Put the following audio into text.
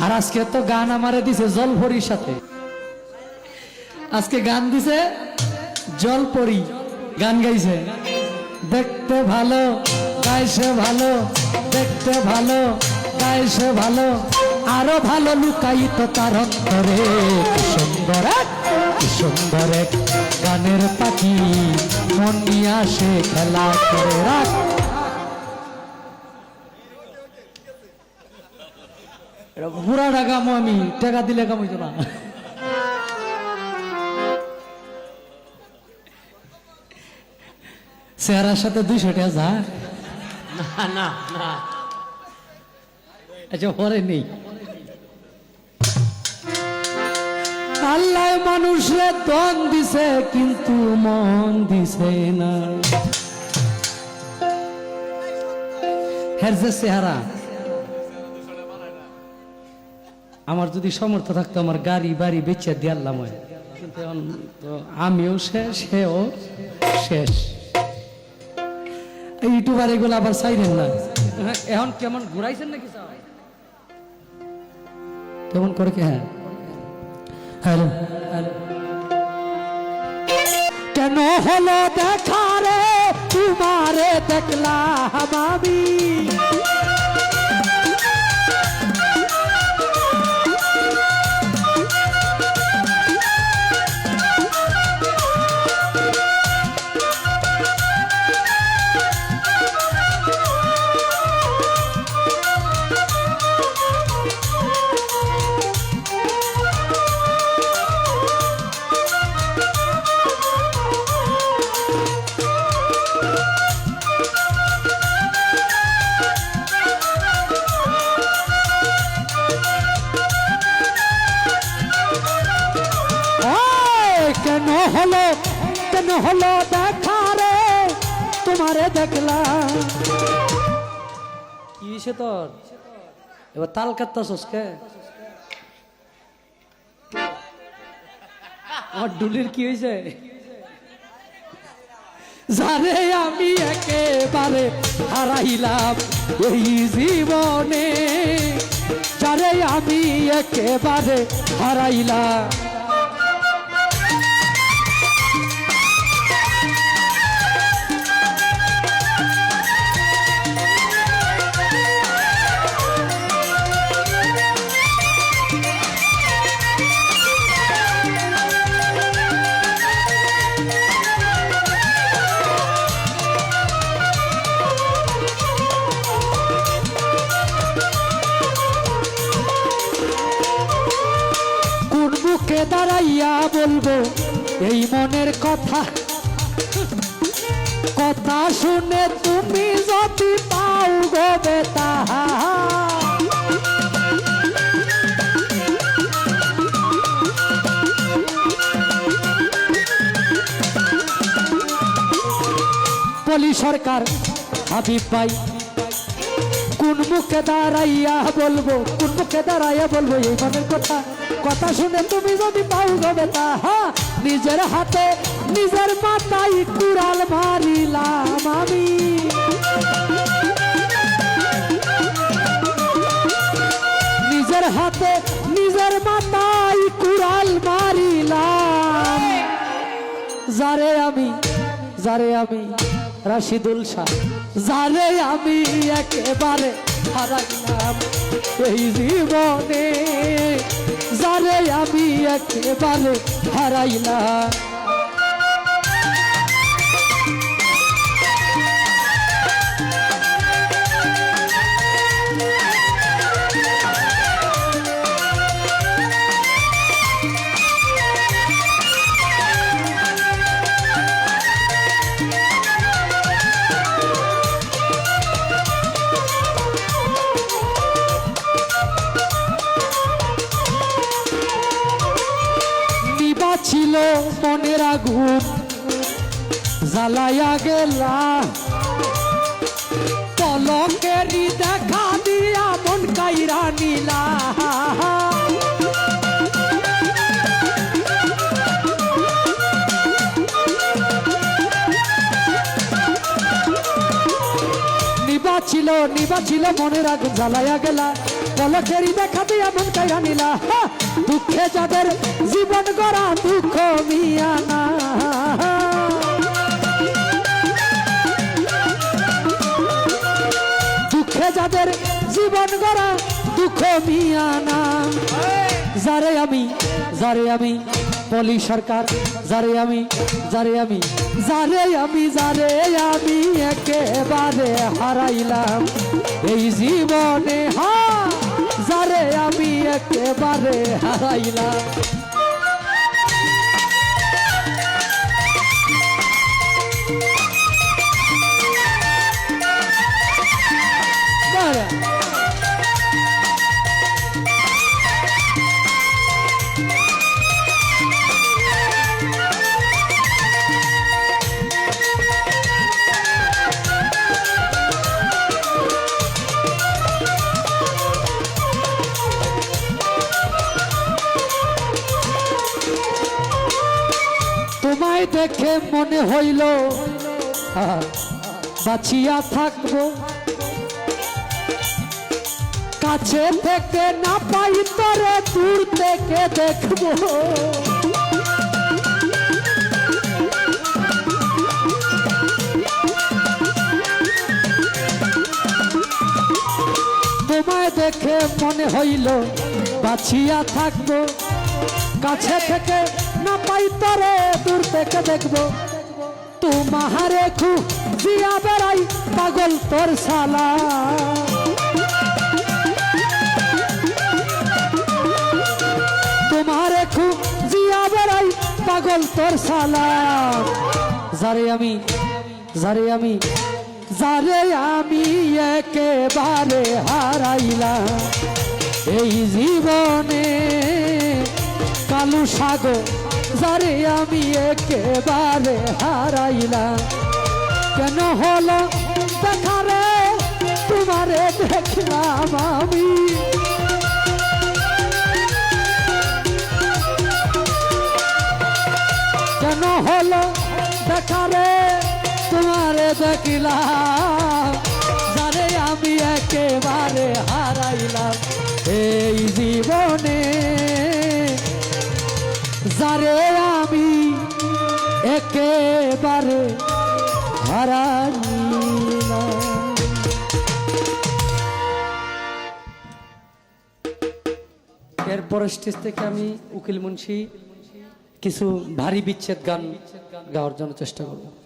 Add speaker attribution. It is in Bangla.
Speaker 1: আর আজকে তো গান আমারে দিছে জলপরির সাথে, আজকে গান দিছে জলপরি, গান গাইছে। দেখতে ভালো গাইছে ভালো, দেখতে ভালো গাইছে ভালো, আরো ভালো লুকায়িত তার অন্তরে। কি সুন্দর এক, কি সুন্দর এক গানের পাখি, মন নিয়ে আসে খেলা করে। রাখ বুড়া টাকামো, আমি টাকা দিলে কামাইতো না। চেহারার সাথে 200 টাকা যা না না না, আচ্ছা পরে নেই। আল্লাহ মানুষে দন দিছে কিন্তু মন দিছে না। হের যে চেহারা, আমার যদি সামর্থ্য থাকতো আমার গাড়ি বাড়ি বেচে দিয়ালাম, কিন্তু আমিও শেষ, সেও শেষ। ইউটিউবার এগুলো আবার চাইলেন না, এখন কেমন ঘুরাইছেন নাকি কেমন করে? হ্যাঁ হ্যালো হ্যালো, কেন হলো দেখা রে তোমারে দেখলাম আমি, কেন হলো, কেন হলো দেখা রে তোমারে দেখলাম। কি হয়েছে তোর এবার তাল কাটতাছস কে? আমার ডুলির কি হয়েছে? জানে আমি একেবারে হারাইলাম এই জীবনে, জানে আমি একেবারে হারাইলাম। মুখে দাঁড়াইয়া বলবো এই মনের কথা, কথা শুনে তুমি যদি পাও গো বেতা। বলি সরকার হাবিব ভাই, কোন মুখে দাঁড়াইয়া বলবো, কোন মুখে দাঁড়াইয়া বলবো এই মনের কথা, কথা শুনে তুমি যদি পাও গো বেতা। নিজের হাতে নিজের মাথায় কুড়াল মারিলাম আমি, নিজের হাতে নিজের মাথায় কুড়াল মারিলাম। যারে আমি, যারে আমি রাশিদুল শাহ, যারে আমি একেবারে হারাইলাম এই জীবনে, যারে আমি একেবারে হারাইলাম। ছিল মনের আগুন জ্বালাইয়া গেলা, পলকেরই দেখা দিয়া মন কাইরা নিলা। নিবা ছিল মনের আগুন জ্বালাইয়া গেলা, পলকেরই দেখা দিয়া মন কাইরা নিলা দুঃখে যাদের জীবন গড়া দুঃখ মিয়া না দুঃখে যাদের জীবন গড়া দুঃখ মিয়া না যারে আমি পলি সরকার যারে আমি একেবারে হারাইলাম এই জীবনে যারে আমি একেবারে হারাইলাম তোমায় দেখে মনে হইল বাঁচিয়া থাকবো কাছে থেকে না পাই তরে দূর থেকে দেখবো তোমায় দেখে মনে হইল বাঁচিয়া থাকবো কাছে থেকে না পাই তরে দূর থেকে দেখবো তোমারে খুঁজিয়া বেড়াই পাগল তোর শালা তোমারে খুঁজিয়া বেড়াই পাগল তোর শালা যারে আমি একেবারে হারাইলাম এই জীবনে কালু সাগর যারে আমি একেবারে হারাইলাম কেন হলো দেখারে তোমারে দেখলাম আমি কেন হলো দেখারে তোমারে দেখলাম যারে আমি একেবারে হারাইলাম এই জীবনে যারে আমি একেবারে হারাইলাম এরপর স্টেজ থেকে আমি উকিল মুন্সি কিছু ভারী বিচ্ছেদ গান গাওয়ার জন্য চেষ্টা করব।